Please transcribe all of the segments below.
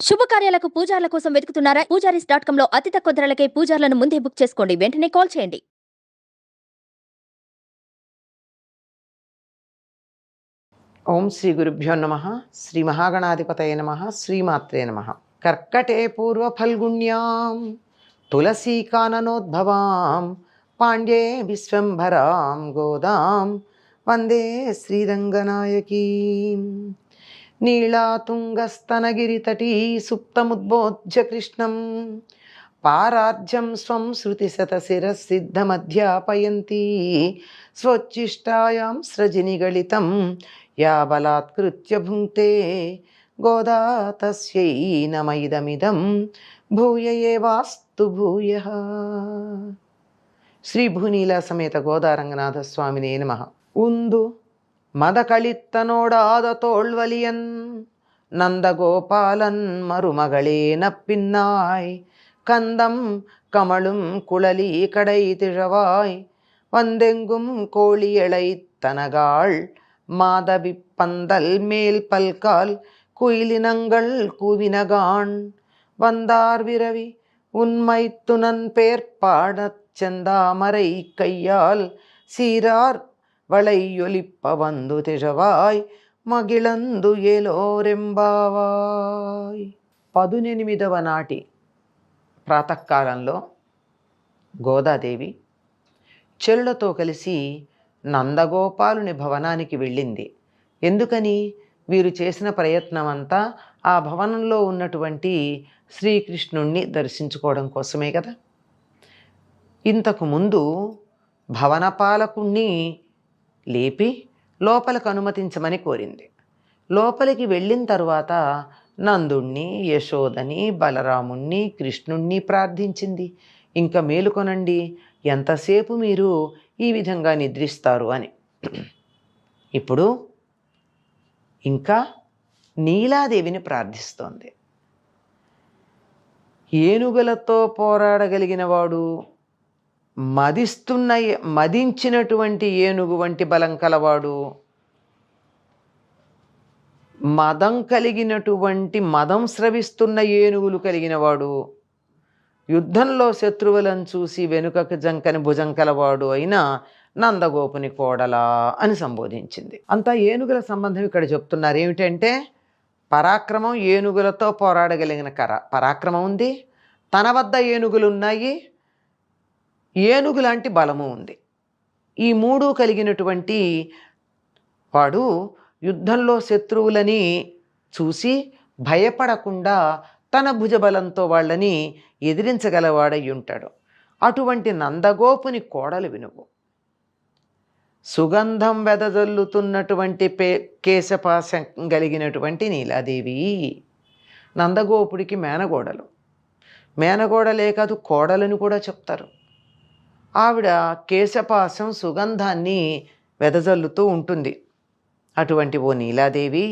శుభకార్యాలకు పూజార్ల కోసం వెతుకుతున్నారా? పూజారీస్.com లో అతి తక్కువ ధరలకే పూజార్లను ముందే బుక్ చేసుకోండి. వెంటనే కాల్ చేయండి. ఓం శ్రీ గురుభ్యో నమః. శ్రీ మహాగణాధిపతయ నమః. శ్రీమాత్రే నమః. కర్కటే పూర్వ ఫల్గుణ్యాం తులసీకాననోద్భవాం పాండ్యే విశ్వంభరాం గోదాం వందే శ్రీరంగనాయకీం. నీళాతుంగస్తనగిరితటీ సుప్తముద్బోధ్య కృష్ణం పారార్జ్యం స్వం శృతిశతశిరసిద్ధమధ్యాపయంతి స్వోచ్ఛిష్టాయాం స్రజినిగళితం యా బలాత్కృత్య భుంక్తే గోదా తస్యై నమైదమిదం భూయ ఏవాస్తు భూయః. శ్రీ భూనీలా సమేత గోదారంగనాథ స్వామినే నమః. உந்து மதகளித்தனோடாத தோல்வலியன் நந்தகோபாலன் மருமகளே நப்பின்னாய் கந்தம் கமழும் குழலி கடை திழவாய் வந்தெங்கும் கோழியளை தனகாள் மாதவி பந்தல் மேல் பல்கால் குயிலினங்கள் கூவினகான் வந்தார் விரவி உண்மை துணன் பேர்பாடச் செந்தாமரை கையால் சீரார் వళయ్యొలిప్ప వందు తిజవాయ్ మగిళందు ఏలోరెంబావాయ్. 18వ నాటి ప్రాతకాలంలో గోదాదేవి చెరులతో కలిసి నందగోపాలుని భవనానికి వెళ్ళింది. ఎందుకని? వీరు చేసిన ప్రయత్నం అంతా ఆ భవనంలో ఉన్నటువంటి శ్రీకృష్ణుణ్ణి దర్శించుకోవడం కోసమే కదా. ఇంతకు ముందు భవనపాలకుణ్ణి లేపి లోపలికి అనుమతించమని కోరింది. లోపలికి వెళ్ళిన తరువాత నందుణ్ణి, యశోదని, బలరాముణ్ణి, కృష్ణుణ్ణి ప్రార్థించింది. ఇంకా మేలుకొనండి, ఎంతసేపు మీరు ఈ విధంగా నిద్రిస్తారు అని. ఇప్పుడు ఇంకా నీలాదేవిని ప్రార్థిస్తోంది. ఏనుగులతో పోరాడగలిగిన వాడు, మదించినటువంటి ఏనుగు వంటి బలం కలవాడు, మదం కలిగినటువంటి మదం స్రవిస్తున్న ఏనుగులు కలిగినవాడు, యుద్ధంలో శత్రువులను చూసి వెనుకకు జంకని భుజం కలవాడు అయిన నందగోపుని కోడలా అని సంబోధించింది. అంతా ఏనుగుల సంబంధం ఇక్కడ చెప్తున్నారు. ఏమిటంటే పరాక్రమం, ఏనుగులతో పోరాడగలిగిన పరాక్రమం ఉంది, తన వద్ద ఏనుగులు ఉన్నాయి, ఏనుగు లాంటి బలము ఉంది. ఈ మూడు కలిగినటువంటి వాడు యుద్ధంలో శత్రువులని చూసి భయపడకుండా తన భుజబలంతో వాళ్ళని ఎదిరించగలవాడై ఉంటాడు. అటువంటి నందగోపుని కోడలు వినుగు. సుగంధం వెదజల్లుతున్నటువంటి కేశపాశం కలిగినటువంటి నీలాదేవి నందగోపుడికి మేనగోడలు. మేనగోడలే కాదు, కోడలని కూడా చెప్తారు. ఆవిడ కేశపాశం సుగంధాన్ని వెదజల్లుతూ ఉంటుంది. అటువంటి ఓ నీలాదేవి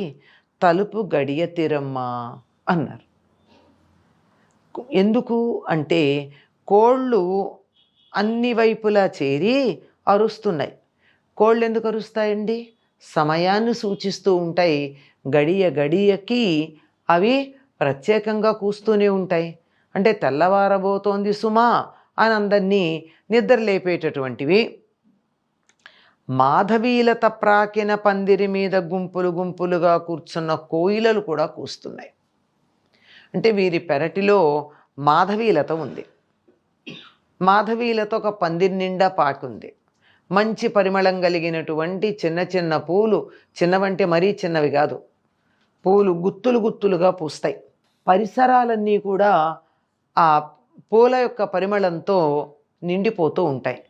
తలుపు గడియ తీరమ్మా అన్నారు. ఎందుకు అంటే కోళ్ళు అన్ని వైపులా చేరి అరుస్తున్నాయి. కోళ్ళు ఎందుకు అరుస్తాయండి? సమయాన్ని సూచిస్తూ ఉంటాయి. గడియ గడియకి అవి ప్రత్యేకంగా కూస్తూనే ఉంటాయి. అంటే తెల్లవారబోతోంది సుమా అని అందరినీ నిద్రలేపేటటువంటివి. మాధవీలత ప్రాకిన పందిరి మీద గుంపులు గుంపులుగా కూర్చున్న కోయిలలు కూడా కూస్తున్నాయి. అంటే వీరి పెరటిలో మాధవీలత ఉంది. మాధవీలత ఒక పందిరి నిండా పాకుంది. మంచి పరిమళం కలిగినటువంటి చిన్న చిన్న పూలు, చిన్నవంటే మరీ చిన్నవి కాదు, పూలు గుత్తులు గుత్తులుగా పూస్తాయి. పరిసరాలన్నీ కూడా ఆ పూల యొక్క పరిమళంతో నిండిపోతూ ఉంటాయి.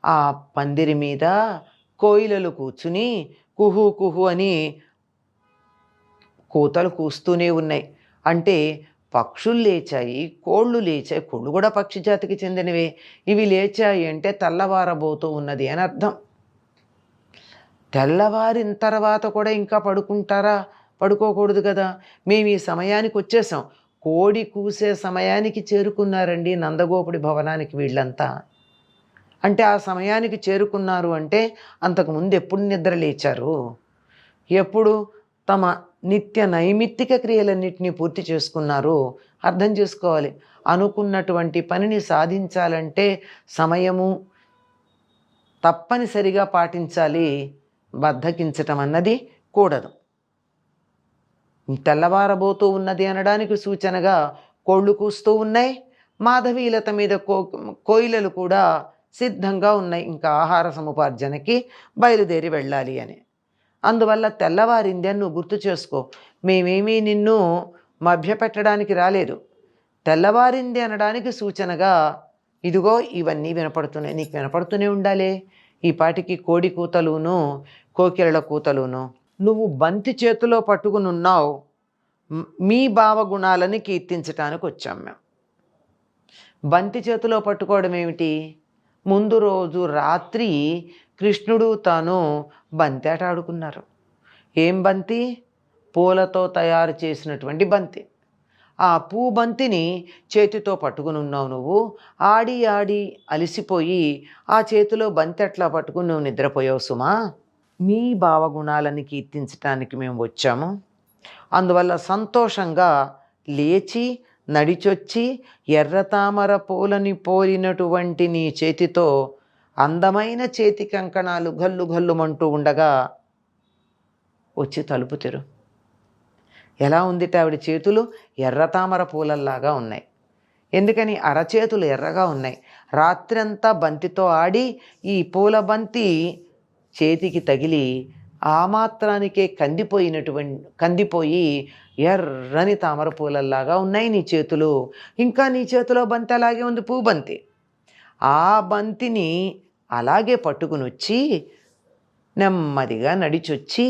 ఆ పందిరి మీద కోయిలలు కూర్చుని కుహు కుహు అని కూతలు కూస్తూనే ఉన్నాయి. అంటే పక్షులు లేచాయి, కోళ్ళు లేచాయి. కోళ్ళు కూడా పక్షి జాతికి చెందినవే. ఇవి లేచాయి అంటే తెల్లవారబోతూ ఉన్నది అని అర్థం. తెల్లవారిన తర్వాత కూడా ఇంకా పడుకుంటారా? పడుకోకూడదు కదా. మేము ఈ సమయానికి వచ్చేసాం. కోడి కూసే సమయానికి చేరుకున్నారండి నందగోపుడి భవనానికి వీళ్ళంతా. అంటే ఆ సమయానికి చేరుకున్నారు అంటే అంతకుముందు ఎప్పుడు నిద్ర లేచారు? ఎప్పుడు తమ నిత్య నైమిత్తిక క్రియలన్నింటినీ పూర్తి చేసుకున్నారు. అర్థం చేసుకోవాలి, అనుకున్నటువంటి పనిని సాధించాలంటే సమయము తప్పనిసరిగా పాటించాలి. బద్ధకించటం అన్నది కూడదు. తెల్లవారబోతూ ఉన్నది అనడానికి సూచనగా కోళ్ళు కూస్తూ ఉన్నాయి. మాధవీలత మీద కోయిలలు కూడా సిద్ధంగా ఉన్నాయి, ఇంకా ఆహార సముపార్జనకి బయలుదేరి వెళ్ళాలి అని. అందువల్ల తెల్లవారింది అని నువ్వు గుర్తు చేసుకో. మేమేమీ నిన్ను మభ్యపెట్టడానికి రాలేదు. తెల్లవారింది అనడానికి సూచనగా ఇదిగో ఇవన్నీ వినపడుతున్నాయి. నీకు వినపడుతూనే ఉండాలి ఈ పాటికి కోడి కూతలును కోకిలల కూతలును. నువ్వు బంతి చేతిలో పట్టుకుని ఉన్నావు. మీ భావగుణాలని కీర్తించటానికి వచ్చాం మేము. బంతి చేతిలో పట్టుకోవడం ఏమిటి? ముందు రోజు రాత్రి కృష్ణుడు తాను బంతి ఆట ఆడుకున్నారు. ఏం బంతి? పూలతో తయారు చేసినటువంటి బంతి. ఆ పూ బంతిని చేతితో పట్టుకుని ఉన్నావు నువ్వు. ఆడి ఆడి అలసిపోయి ఆ చేతిలో బంతి అట్లా పట్టుకుని నువ్వు నిద్రపోయావు సుమా. మీ భావగుణాలని కీర్తించటానికి మేము వచ్చాము. అందువల్ల సంతోషంగా లేచి నడిచొచ్చి ఎర్రతామర పూలని పోలినటువంటి నీ చేతితో అందమైన చేతి కంకణాలు గల్లు గల్లుమంటూ ఉండగా వచ్చి తలుపు తెరు. ఎలా ఉందిట ఆవిడ చేతులు? ఎర్రతామర పూలల్లాగా ఉన్నాయి. ఎందుకని? అరచేతులు ఎర్రగా ఉన్నాయి. రాత్రంతా బంతితో ఆడి ఈ పూల బంతి చేతికి తగిలి ఆ మాత్రానికే కందిపోయి ఎర్రని తామర పూలల్లాగా ఉన్నాయి నీ చేతులు. ఇంకా నీ చేతిలో బంతి అలాగే ఉంది, పూ బంతి. ఆ బంతిని అలాగే పట్టుకుని వచ్చి నెమ్మదిగా నడిచొచ్చి,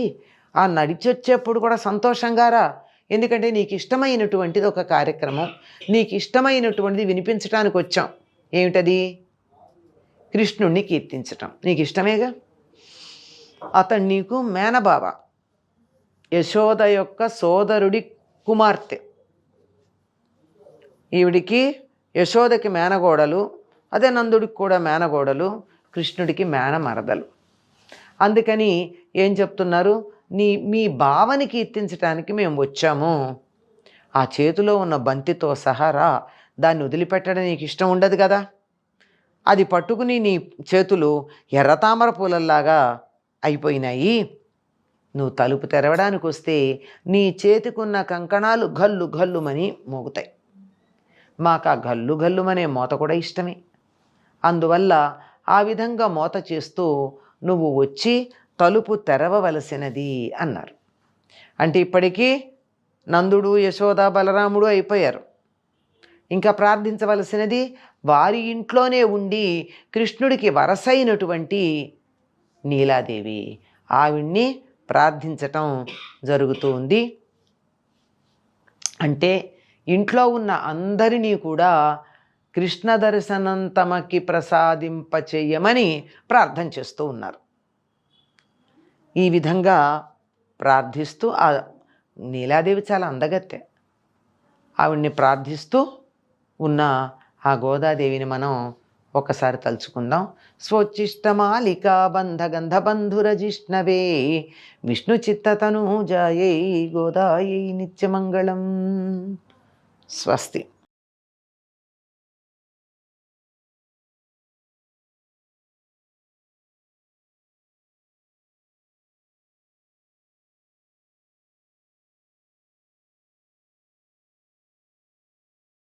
ఆ నడిచొచ్చేప్పుడు కూడా సంతోషంగా రా. ఎందుకంటే నీకు ఇష్టమైనటువంటిది ఒక కార్యక్రమం, నీకు ఇష్టమైనటువంటిది వినిపించడానికి వచ్చాం. ఏమిటది? కృష్ణుణ్ణి కీర్తించటం. నీకు ఇష్టమేగా. అతడు నీకు మేనబావ, యశోద యొక్క సోదరుడి కుమార్తె. ఈవిడికి యశోదకి మేనగోడలు, అదే నందుడికి కూడా మేనగోడలు, కృష్ణుడికి మేనమరదలు. అందుకని ఏం చెప్తున్నారు? మీ బావని కీర్తించడానికి మేము వచ్చాము. ఆ చేతిలో ఉన్న బంతితో సహారా దాన్ని వదిలిపెట్టడం నీకు ఇష్టం ఉండదు కదా. అది పట్టుకుని నీ చేతులు ఎర్రతామర పూలల్లాగా అయిపోయినాయి. నువ్వు తలుపు తెరవడానికి వస్తే నీ చేతికున్న కంకణాలు గల్లు గల్లుమని మోగుతాయి. మాకు ఆ గల్లు గల్లుమనే మోత కూడా ఇష్టమే. అందువల్ల ఆ విధంగా మోత చేస్తూ నువ్వు వచ్చి తలుపు తెరవవలసినది అన్నారు. అంటే ఇప్పటికీ నందుడు, యశోద, బలరాముడు అయిపోయారు. ఇంకా ప్రార్థించవలసినది వారి ఇంట్లోనే ఉండి కృష్ణుడికి వరసైనటువంటి నీలాదేవి. ఆవిడ్ని ప్రార్థించటం జరుగుతూ ఉంది. అంటే ఇంట్లో ఉన్న అందరినీ కూడా కృష్ణ దర్శనం తమకి ప్రసాదింపచేయమని ప్రార్థన చేస్తూ ఉన్నారు. ఈ విధంగా ప్రార్థిస్తూ ఆ నీలాదేవి చాలా అందగత్తె. ఆవిడ్ని ప్రార్థిస్తూ ఉన్న ఆ గోదాదేవిని మనం ఒకసారి తలుచుకుందాం. స్వోచ్చిష్టమాలికా బంధగంధ బంధురజిష్ణవే విష్ణు చిత్తతనూజాయై గోదాయై నిత్యమంగళం. స్వస్తి.